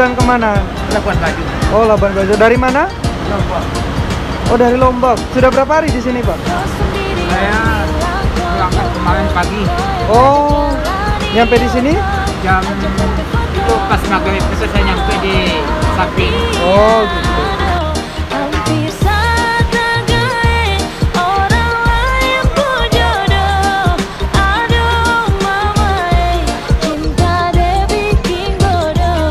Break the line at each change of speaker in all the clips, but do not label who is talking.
tujuan kemana?
Labuan Bajo.
Oh, Labuan Bajo. Dari mana?
Lombok.
Oh, dari Lombok. Sudah berapa hari di sini, Pak?
Saya berangkat kemarin pagi
Oh, nyampe di sini?
jam itu pas maghrib itu saya nyampe di samping.
Oh, gitu.
Hampir setengah orang lain pun jodoh. Aduh mama, cinta dia bikin bodoh.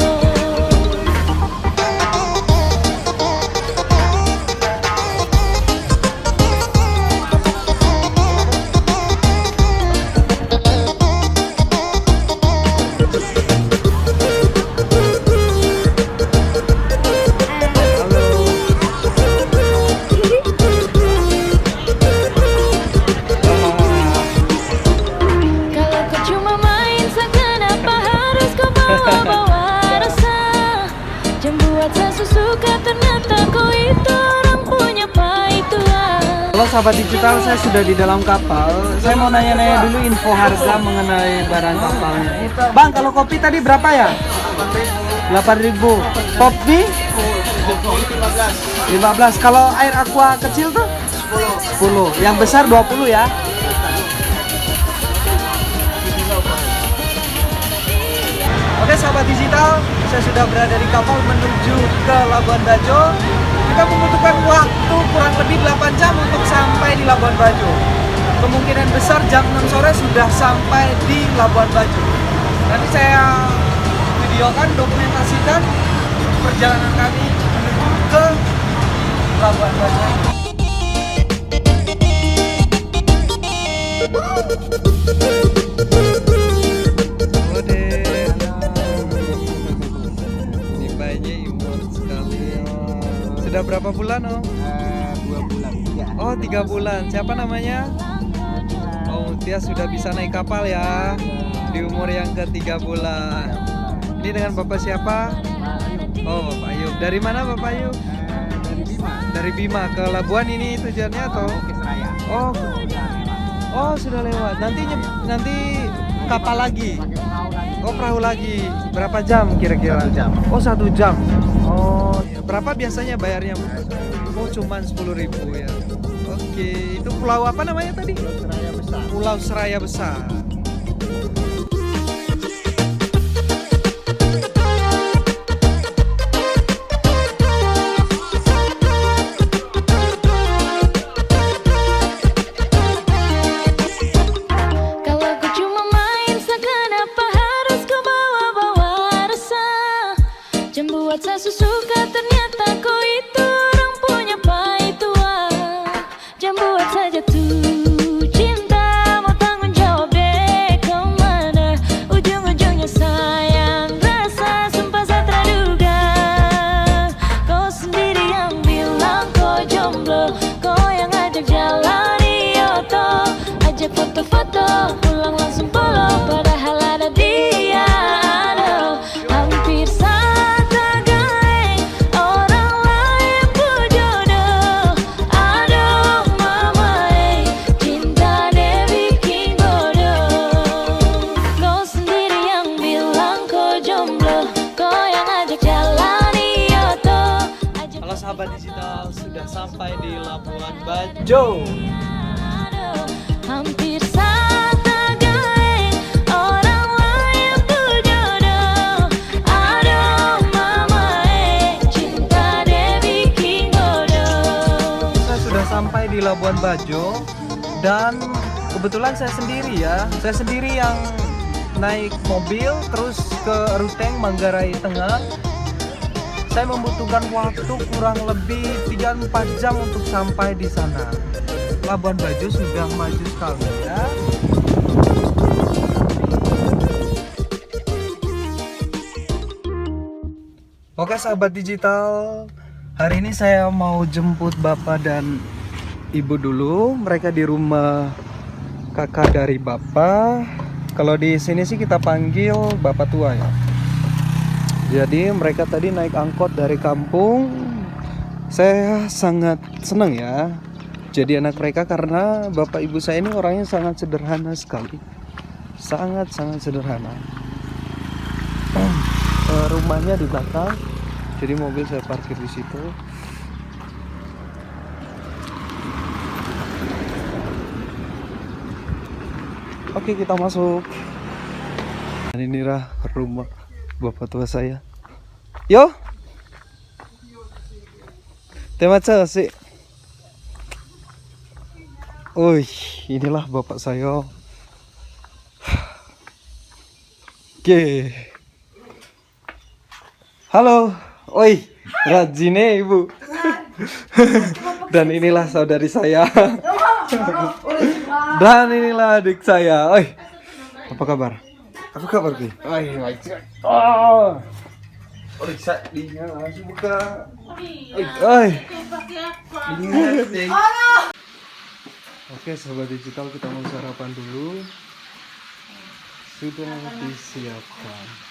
Kalau kau cuma main, kenapa harus kau bawa-bawa rasa? Jangan buat saya suka, ternyata kau itu orang punya paituan.
Halo sahabat digital, saya sudah di dalam kapal. Saya mau nanya-nanya dulu info harga mengenai barang kapalnya. Bang, kalau kopi tadi berapa ya? 8.000. Kopi? 15. Kalau air aqua kecil tuh? 10. Yang besar 20 ya? Oke sahabat digital, saya sudah berada di kapal menuju ke Labuan Bajo. Kita membutuhkan waktu kurang lebih 8 jam untuk sampai di Labuan Bajo. Kemungkinan besar jam 6 sore sudah sampai di Labuan Bajo. Nanti saya videokan, dokumentasikan perjalanan kami menuju ke Labuan Bajo. Ini bayinya imut sekali. Sudah berapa bulan, Om?
2 bulan ya.
Oh, 3 bulan. Siapa namanya? Oh, dia sudah bisa naik kapal ya. Di umur yang ke-3 bulan. Ini dengan Bapak siapa? Oh, Bapak Ayub. Dari mana Bapak Ayub?
Dari Bima.
Dari Bima ke Labuan ini tujuannya atau?
Bukit Raya.
Oh, oh sudah lewat. Nanti kapal lagi.
Pakai perahu lagi.
Oh, perahu lagi. Berapa jam kira-kira?
1 jam.
Oh, 1 jam. Oh, ya. Berapa biasanya bayarnya? Oh, cuman 10.000 ya. Oke, itu pulau apa namanya tadi?
Seraya besar.
Pulau Seraya Besar.
Kalau kau cuma main, kenapa harus kau bawa-bawa rasa? Jangan buat saya suka, ternyata kau itu orang punya paituan. Jangan buat saya jatuh cinta, mau tanggung jawab deh kemana? Ujung-ujungnya sayang, rasa sumpah saya terduga. Kau sendiri yang bilang kau jomblo, kau yang ajak jalan Yoto, ajak foto-foto, pulang langsung follow, padahal ada dia. Aduh, hampir setengah orang lain pun jodoh. Aduh mama, cinta dia bikin bodoh. Kau sendiri yang bilang kau jomblo, kau yang ajak jalan Yoto, ajak
Halo sahabat digital, sudah sampai di Labuan Bajo.
hampir setengah orang lain pun jodoh. Aduh mama, cinta dia bikin bodoh.
Saya sudah sampai di Labuan Bajo dan kebetulan saya sendiri ya. Saya sendiri yang naik mobil terus ke Ruteng Manggarai Tengah. Saya membutuhkan waktu kurang lebih 3-4 jam untuk sampai di sana. Labuan Bajo sudah maju sekali ya. Oke sahabat digital, hari ini saya mau jemput bapak dan ibu dulu. Mereka di rumah kakak dari bapak. Kalau di sini sih kita panggil bapak tua ya. Jadi mereka tadi naik angkot dari kampung. Saya sangat senang ya jadi anak mereka karena bapak ibu saya ini orangnya sangat sederhana sekali. Sangat sederhana. rumahnya di belakang. Jadi mobil saya parkir di situ. Oke, kita masuk. Dan inilah rumah bapak tua saya. Yo. Tema sih. Inilah bapak saya. Oke. Halo. Rajine ibu. Dan inilah saudari saya. Dan inilah adik saya. Apa kabar? Apa kabar Ki? Baik. Saya langsung buka. Oke, sahabat digital, kita mau sarapan dulu. Sudah disiapkan.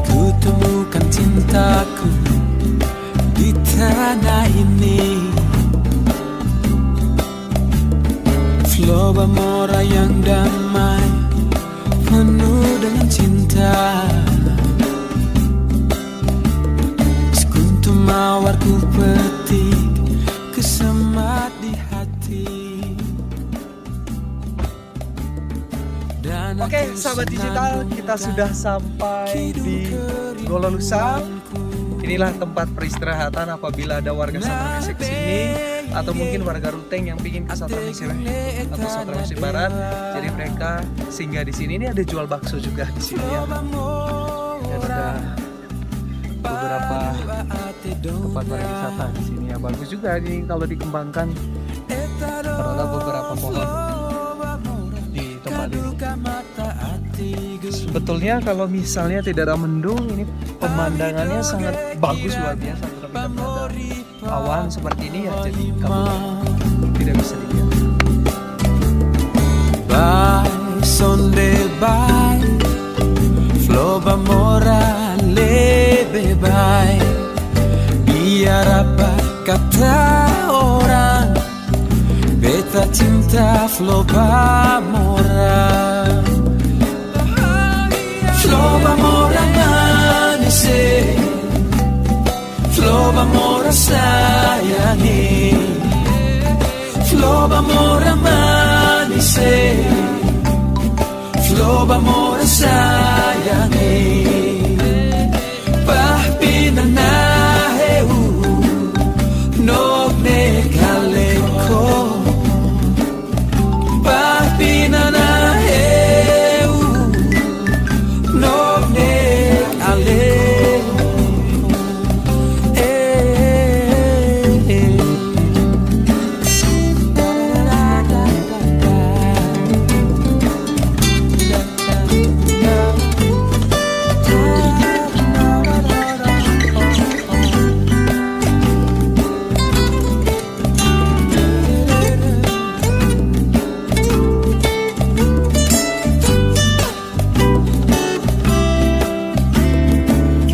Kutemukan cintaku di tanah ini, Flow Bamora yang damai, penuh dengan cinta. Sekuntum mawar ku petik, kesemat di hati.
Oke, sahabat digital, kita sudah sampai di Gololusang. Inilah tempat peristirahatan apabila ada warga Satramisih ke sini, atau mungkin warga Ruteng yang ingin ke Satramisih atau Satramisih Barat. Jadi mereka singgah di sini. Ini ada jual bakso juga di sini ya. Dan ada beberapa tempat pariwisata di sini ya. Bagus juga nih kalau dikembangkan. Terdapat beberapa pohon di tempat ini. Sebetulnya kalau misalnya tidak ada mendung, ini pemandangannya sangat bagus, luar biasa. Tapi karena ada awan seperti ini ya, jadi kabut tidak bisa dilihat.
Bye, Sunday bye, Flow Bamora lebe bye. Biar apa kata orang, beta cinta Flow Bamora. Flow Bamora manis, Flow Bamora sayangi, Flow Bamora manis, Flow Bamora sayangi. Pah pinanaheu nog ne kaleko, pah pinanaheu nog ne kaleko.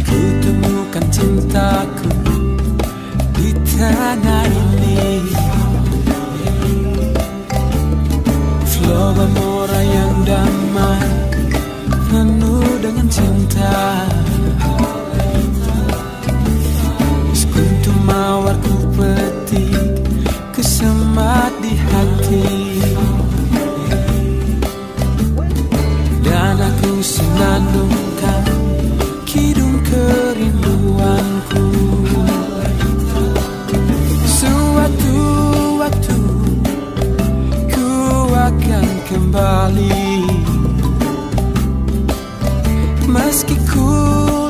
Kutemukan cintaku di tanah ini, Flow Bamora yang damai, penuh dengan cinta. Sekuntum mawar ku petik, kesemat di hati. Dan aku senandungkan kidung kerinduanku. Suatu waktu ku akan kembali, meski ku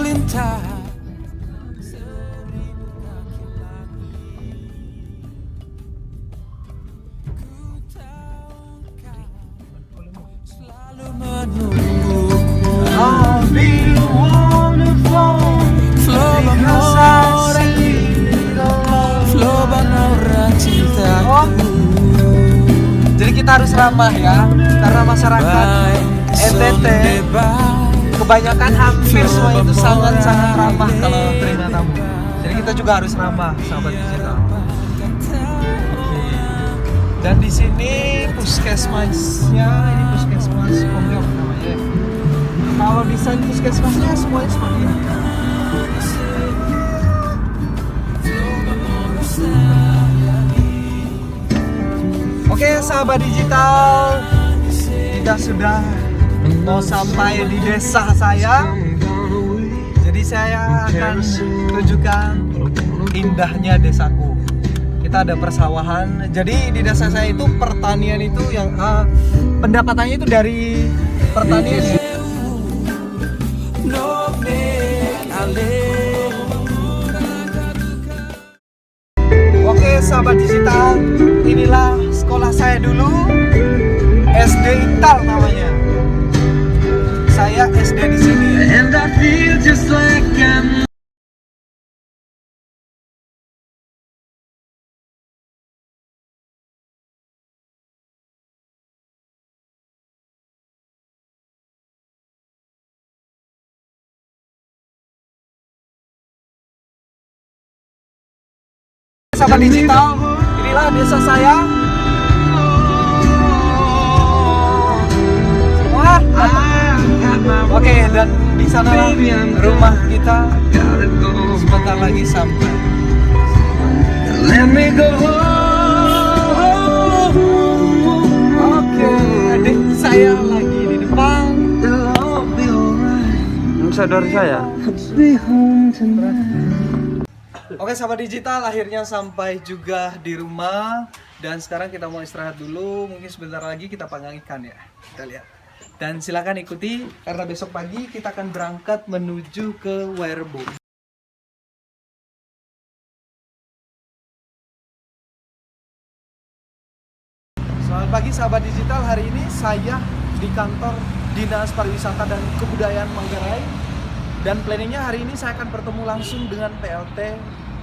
lintas seribu kaki lagi. Ku tahu kau selalu menungguku. Flow Bamora, Flow Bamora cinta.
harus ramah ya, karena masyarakat NTT kebanyakan hampir semua itu sangat-sangat ramah kalau terima tamu. Jadi kita juga harus ramah, sahabat digital. Oke. Dan di sini puskesmasnya, ini puskesmas Pontianak namanya. Kalau desain puskesmasnya semuanya seperti ini. Oke, sahabat digital, kita sudah mau sampai di desa saya. Jadi saya akan tunjukkan indahnya desaku. Kita ada persawahan. Jadi di desa saya itu pertanian itu yang pendapatannya itu dari pertanian. Oke, sahabat digital, inilah sekolah saya dulu, SD Intal namanya. Saya SD di sini. And I feel just like I'm... Sahabat digital, inilah desa saya. Wah. Oke, dan di sana rumah kita. Sebentar lagi sampai. Let me go. Oke, adik saya lagi di depan. Saudara saya. Oke, sahabat digital, akhirnya sampai juga di rumah. Dan sekarang kita mau istirahat dulu. Mungkin sebentar lagi kita panggang ikan ya. Kita lihat. Dan silakan ikuti, karena besok pagi kita akan berangkat menuju ke Werebo. Selamat pagi sahabat digital, hari ini saya di kantor Dinas Pariwisata dan Kebudayaan Manggarai. Dan planningnya hari ini saya akan bertemu langsung dengan PLT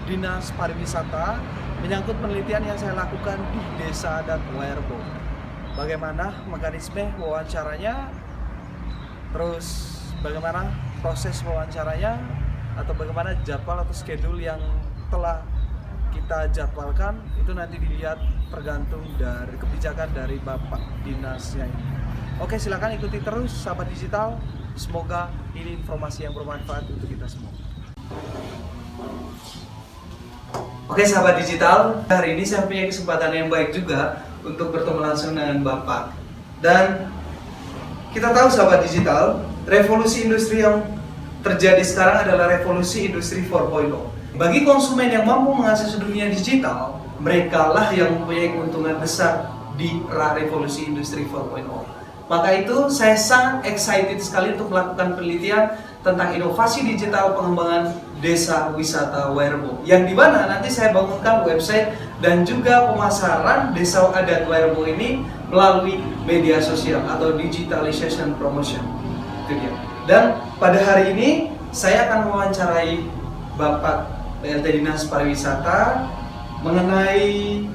Dinas Pariwisata menyangkut penelitian yang saya lakukan di Desa adat Werebo. Bagaimana mekanisme wawancaranya, terus bagaimana proses wawancaranya, atau bagaimana jadwal atau schedule yang telah kita jadwalkan, itu nanti dilihat tergantung dari kebijakan dari Bapak Dinasnya ini. Oke, silakan ikuti terus sahabat digital. Semoga ini informasi yang bermanfaat untuk kita semua. Oke sahabat digital, hari ini saya punya kesempatan yang baik juga untuk bertemu langsung dengan Bapak. Dan kita tahu sahabat digital, revolusi industri yang terjadi sekarang adalah revolusi industri 4.0. Bagi konsumen yang mampu mengakses dunia digital, mereka lah yang mempunyai keuntungan besar di era revolusi industri 4.0. Maka itu saya sangat excited sekali untuk melakukan penelitian tentang inovasi digital pengembangan desa wisata Werebo, yang dimana nanti saya bangunkan website dan juga pemasaran desa adat Werebo ini melalui media sosial atau digitalization promotion. Itu dia. Dan pada hari ini saya akan mewawancarai Bapak PLT Dinas Pariwisata mengenai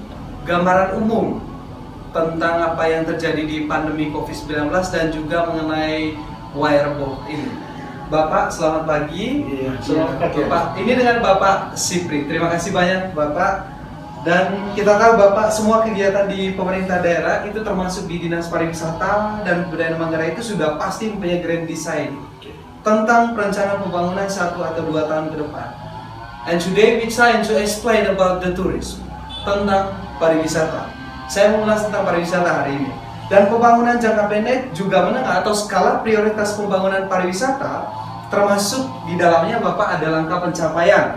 gambaran umum tentang apa yang terjadi di pandemi COVID-19 dan juga mengenai Werebo ini. Bapak, selamat pagi. Selamat pagi. Bapak, ini dengan Bapak Sipri. Terima kasih banyak Bapak. Dan kita tahu Bapak semua kegiatan di pemerintah daerah itu termasuk di Dinas Pariwisata dan Kebudayaan Manggarai itu sudah pasti mempunyai grand design tentang perencanaan pembangunan 1 atau 2 tahun ke depan. And today we try to explain about the tourism, tentang pariwisata. Saya mau mengulas tentang pariwisata hari ini. Dan pembangunan jangka pendek juga menengah atau skala prioritas pembangunan pariwisata, termasuk di dalamnya Bapak ada langkah pencapaian.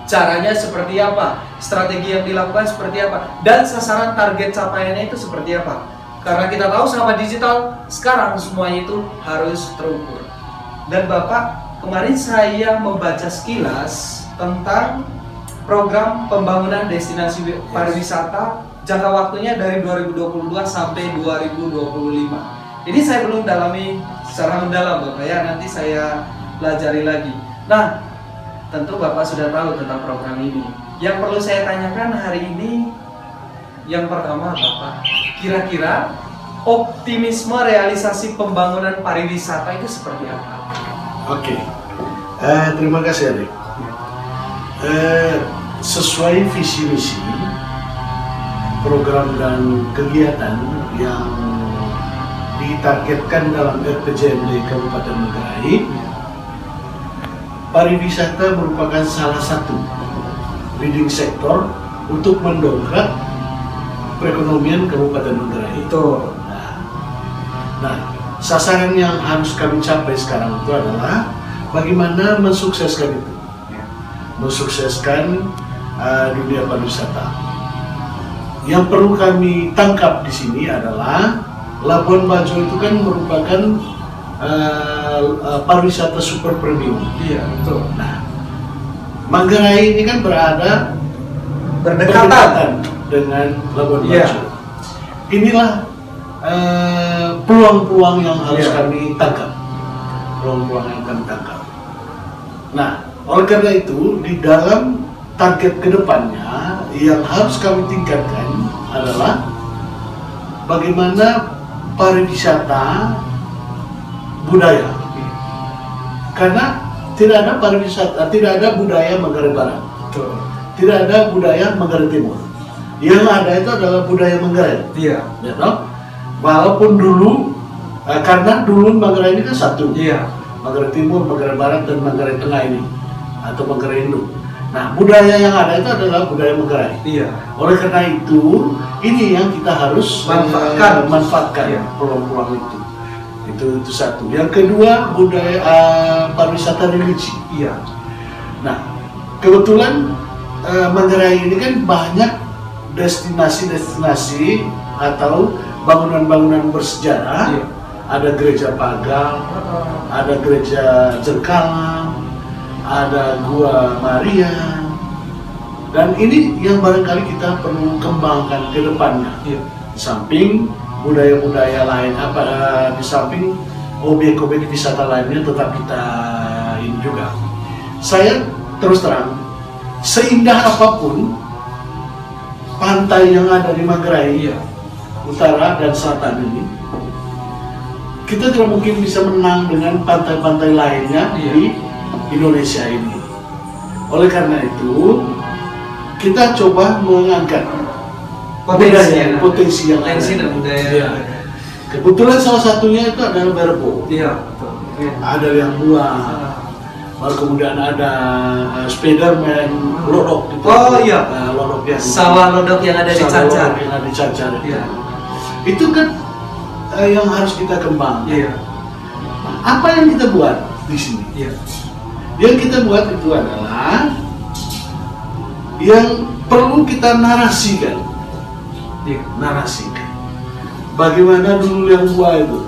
Caranya seperti apa? Strategi yang dilakukan seperti apa? Dan sasaran target capaiannya itu seperti apa? Karena kita tahu sahabat digital, sekarang semuanya itu harus terukur. Dan Bapak, kemarin saya membaca sekilas tentang program pembangunan destinasi pariwisata jangka waktunya dari 2022 sampai 2025. Ini saya belum dalami secara mendalam Bapak ya, nanti saya pelajari lagi. Nah, tentu Bapak sudah tahu tentang program ini. Yang perlu saya tanyakan hari ini, yang pertama Bapak, kira-kira optimisme realisasi pembangunan pariwisata itu seperti apa?
Oke, terima kasih Adik. Sesuai visi misi, program dan kegiatan yang ditargetkan dalam RPJMD Kabupaten Manggarai, pariwisata merupakan salah satu leading sektor untuk mendongkrak perekonomian Kabupaten Manggarai.
Betul.
Nah, sasaran yang harus kami capai sekarang itu adalah bagaimana mensukseskan itu, mensukseskan dunia pariwisata. Yang perlu kami tangkap di sini adalah Labuan Bajo itu kan merupakan pariwisata super premium.
Iya, betul.
Nah, Manggarai ini kan berada
Berdekatan.
dengan Labuan Bajo.
Iya.
Inilah peluang-peluang yang harus
Iya.
kami tangkap. Peluang-peluang yang kami tangkap. Nah, oleh karena itu di dalam target kedepannya yang harus kami tingkatkan adalah bagaimana pariwisata budaya. Karena tidak ada pariwisata, tidak ada budaya Manggarai Barat.
Betul.
Tidak ada budaya Manggarai Timur. Yang ada itu adalah budaya Manggarai.
Iya.
Ya toh? Walaupun dulu karena dulu Manggarai ini kan satu.
Iya.
Manggarai Timur, Manggarai Barat dan Manggarai Tengah ini atau Manggarai Indo. Nah, budaya yang ada itu adalah budaya Manggarai.
Iya.
Oleh karena itu, ini yang kita harus manfaatkan
Iya.
peluang-peluang itu. Itu satu. Yang kedua, budaya pariwisata religi.
Iya.
Nah, kebetulan Manggarai ini kan banyak destinasi-destinasi atau bangunan-bangunan bersejarah.
Iya.
Ada gereja Pagal, ada gereja Jengkalang, ada Gua Maria. Dan ini yang barangkali kita perlu kembangkan ke depannya.
Iya.
Di samping budaya-budaya lain, di samping objek-objek wisata lainnya tetap kita ini juga. Saya terus terang, seindah apapun pantai yang ada di Manggarai,
Iya.
utara dan selatan ini, kita tidak mungkin bisa menang dengan pantai-pantai lainnya
Iya.
di Indonesia ini. Oleh karena itu, kita coba mengangkat potensi yang ada.
dan budaya.
Iya. Kebetulan salah satunya itu adalah Berbo.
Iya, betul. Iya.
Ada yang buah, lalu kemudian ada Spiderman, Lodok gitu.
Oh, iya.
Lodok yang
Sawah lodok yang ada di
sawah
Cacar.
lodok yang ada di Cacar.
Iya.
Itu kan yang harus kita kembangkan.
Iya.
Nah, apa yang kita buat di sini?
Iya.
Yang kita buat itu adalah yang perlu kita narasikan.
Iya.
Narasikan. Bagaimana dulu liang buah itu?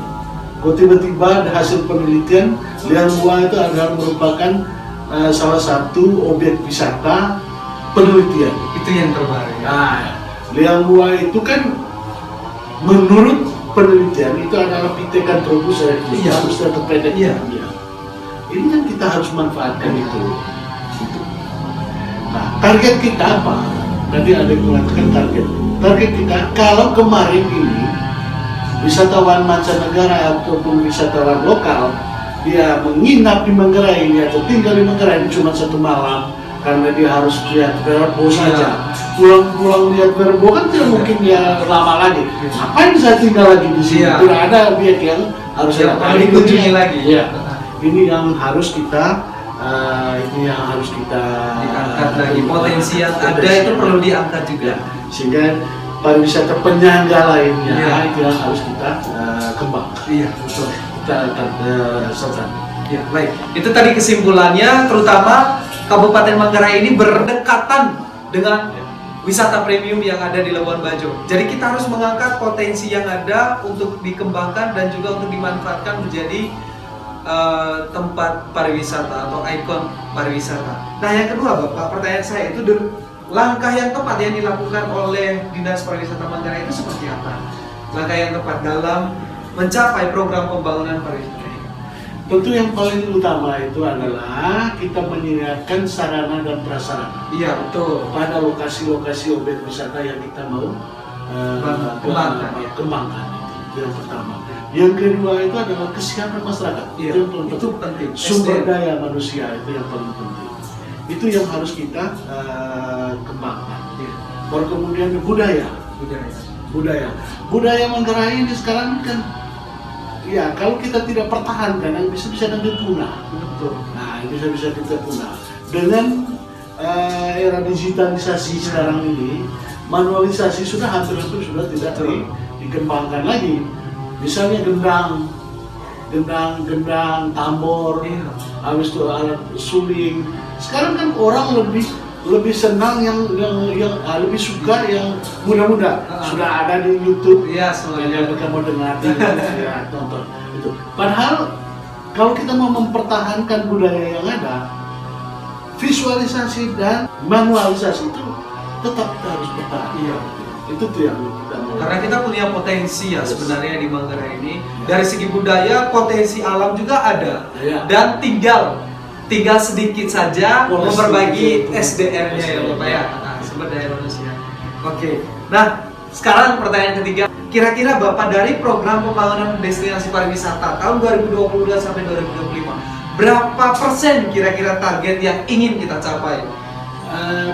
Kok tiba-tiba ada hasil penelitian liang buah itu adalah merupakan salah satu objek wisata penelitian.
Itu yang terbaru. Ya.
Nah, liang buah itu kan menurut penelitian itu adalah Pithecanthropus erectus,
Iya.
Australopithecus.
Iya.
Ini kan kita harus manfaatkan itu. Nah, target kita apa? Tadi ada yang mengatakan target. Target kita kalau kemarin ini wisatawan mancanegara ataupun wisatawan lokal dia menginap di Manggarai atau tinggal di Manggarai cuma satu malam karena dia harus lihat Verbo saja. Pulang-pulang lihat Verbo kan tidak mungkin dia lama lagi. Ngapain saya tinggal lagi di sini?
Iya.
Tidak ada objek yang harus
Yang
saya
perlu dikunjungi lagi.
Iya. Ini yang harus kita
Diangkat lagi. Potensi yang ada itu perlu diangkat juga.
Sehingga pariwisata penyangga lainnya
Iya.
itu yang harus kita kembangkan.
Iya, betul.
Kita serta.
Ya, baik. Itu tadi kesimpulannya, terutama Kabupaten Manggarai ini berdekatan dengan wisata premium yang ada di Labuan Bajo. Jadi kita harus mengangkat potensi yang ada untuk dikembangkan dan juga untuk dimanfaatkan menjadi tempat pariwisata atau ikon pariwisata. Nah, yang kedua, Bapak, pertanyaan saya itu langkah yang tepat yang dilakukan oleh Dinas Pariwisata Manggarai itu seperti apa? Langkah yang tepat dalam mencapai program pembangunan pariwisata ini.
Tentu yang paling utama itu adalah kita menyiapkan sarana dan prasarana
Iya, betul.
pada lokasi-lokasi objek wisata yang kita mau kembangkan. Itu yang pertama. Yang kedua itu adalah kesiapan masyarakat.
Iya,
Itu yang paling
itu
penting.
penting.
Sumber
SDM.
daya manusia itu yang paling penting. Itu yang harus kita kembangkan.
Iya.
Baru kemudian budaya. Budaya Manggarai ini sekarang kan, ya kalau kita tidak pertahankan, yang bisa nanti punah.
Betul.
Nah, bisa kita punah. Dengan era digitalisasi sekarang ini, manualisasi sudah hampir sudah tidak dikembangkan lagi. Misalnya gendang, tambor,
Iya.
habis itu alat suling. Sekarang kan orang lebih senang yang lebih suka yang muda-muda. Sudah ada di YouTube.
Iya,
Yang mereka mau dengar, ya, tonton itu. Padahal kalau kita mau mempertahankan budaya yang ada, visualisasi dan manualisasi itu tetap kita harus bertahan.
Iya.
Itu tuh yang kita mau.
Karena kita punya potensi ya sebenarnya di Manggarai ini. Dari segi budaya, potensi alam juga ada.
Iya.
Dan tinggal sedikit saja
Polisi
memperbaiki
itu.
SDM-nya ya Bapak ya. Nah, sumber daya manusia. Oke. Nah, sekarang pertanyaan ketiga. Kira-kira Bapak dari program pembangunan destinasi pariwisata tahun 2022 sampai 2025, berapa persen kira-kira target yang ingin kita capai?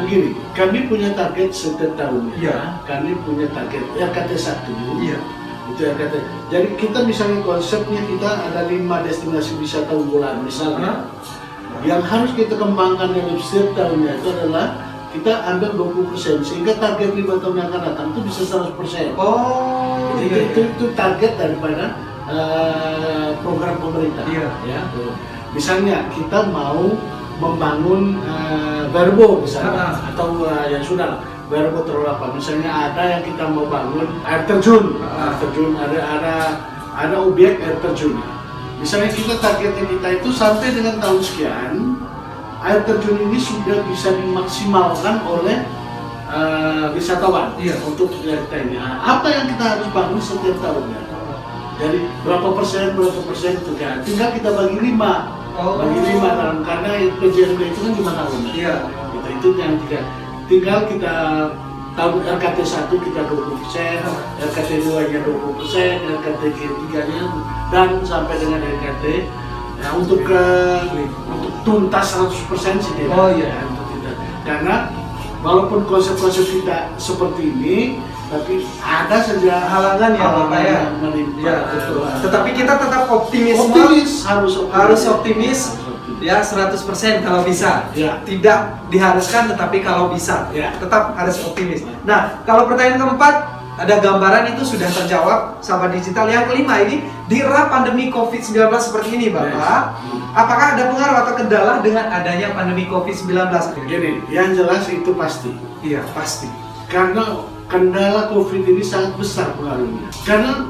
Begini, kami punya target setiap tahunnya.
Iya.
Kami punya target RKT 1.
Iya.
Itu RKT. Jadi kita misalnya konsepnya kita ada 5 destinasi wisata unggulan misalnya. Yang harus kita kembangkan dalam setiap tahunnya itu adalah kita ambil 20% sehingga target 5 tahun yang akan datang itu bisa 100%.
Oh,
Jadi itu target daripada program pemerintah.
Iya.
Ya. Misalnya kita mau membangun Verbo misalnya atau yang sudah Verbo terlalu apa? Misalnya ada yang kita mau bangun air terjun, ada objek air terjun. Misalnya kita targetnya kita itu sampai dengan tahun sekian air terjun ini sudah bisa dimaksimalkan oleh wisatawan untuk kita ini. Apa yang kita harus bangun setiap tahunnya? Dari berapa persen itu kan? Tinggal kita bagi 5. Bagi 5 tahun karena PJMD itu kan 5 tahun.
Iya.
Itu yang tinggal kita tahun RKT 1 kita 20%, RKT 2 nya 20%, RKT 3 nya dan sampai dengan RKT untuk tuntas 100% sih tidak.
Oh iya.
Untuk tidak. Karena walaupun konsep-konsep kita seperti ini, tapi ada saja
halangan ya Bapak ya.
yang menimpa.
Ya,
Betul.
Tetapi kita tetap optimis harus optimis ya 100% kalau bisa.
Ya.
Tidak diharuskan tetapi kalau bisa.
Ya.
Tetap harus optimis. Nah, kalau pertanyaan keempat ada gambaran itu sudah terjawab sahabat digital. Yang kelima ini di era pandemi COVID-19 seperti ini Bapak, apakah ada pengaruh atau kendala dengan adanya pandemi COVID-19?
Gini, yang jelas itu pasti.
Iya, pasti.
Karena kendala COVID ini sangat besar pengaruhnya. Karena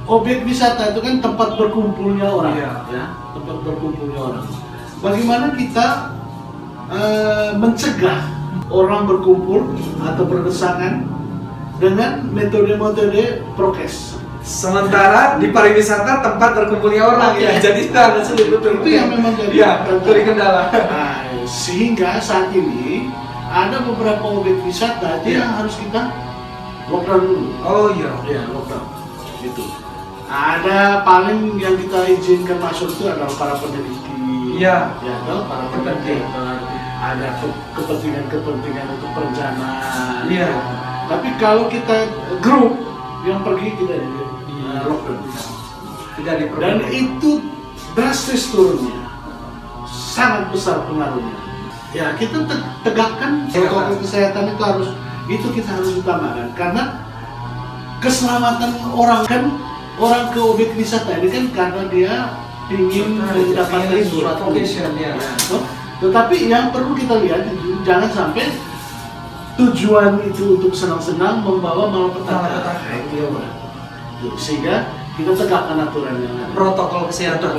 objek wisata itu kan tempat berkumpulnya orang, ya, tempat berkumpulnya orang. Bagaimana kita mencegah orang berkumpul atau berdesakan dengan metode-metode prokes?
Sementara di pariwisata tempat berkumpulnya orang ya, jadi sangat sulit betul.
Itu yang memang jadi
kendala.
Nah, sehingga saat ini ada beberapa objek wisata yang harus kita lockdown dulu.
Oh iya.
Ya, lockdown. Gitu. Ada paling yang kita izinkan masuk itu adalah para peneliti.
Iya.
Ya, para peneliti. Ada kepentingan untuk perencanaan.
Iya.
Tapi kalau kita grup yang pergi kita lockdown.
Tidak
Dan
diperbolehkan.
itu drastis turunnya. Sangat besar pengaruhnya. Ya, kita tegakkan protokol kesehatan itu kita harus utamakan karena keselamatan orang kan, orang ke objek wisata ini kan karena dia ingin mendapatkan sesuatu.
Ya.
Tetapi yang perlu kita lihat jangan sampai tujuan itu untuk senang-senang membawa malapetaka. Sehingga kita tegakkan aturan yang ada.
Protokol kesehatan.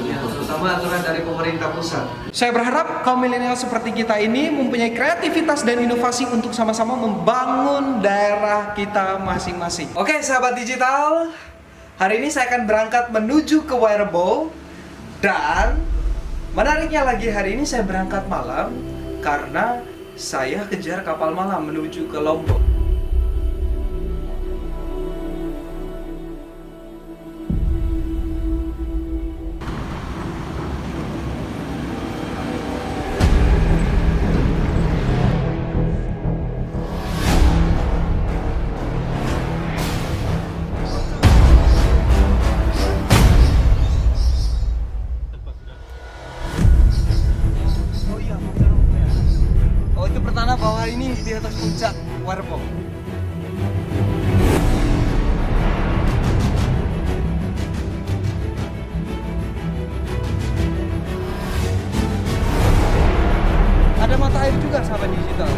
Ya,
Terutama aturan dari pemerintah pusat. Saya berharap kaum milenial seperti kita ini mempunyai kreativitas dan inovasi untuk sama-sama membangun daerah kita masing-masing. Oke, sahabat digital, hari ini saya akan berangkat menuju ke Werebo dan menariknya lagi hari ini saya berangkat malam karena saya kejar kapal malam menuju ke Lombok. bawah ini di atas puncak Warpong. Ada mata air juga sahabat digital.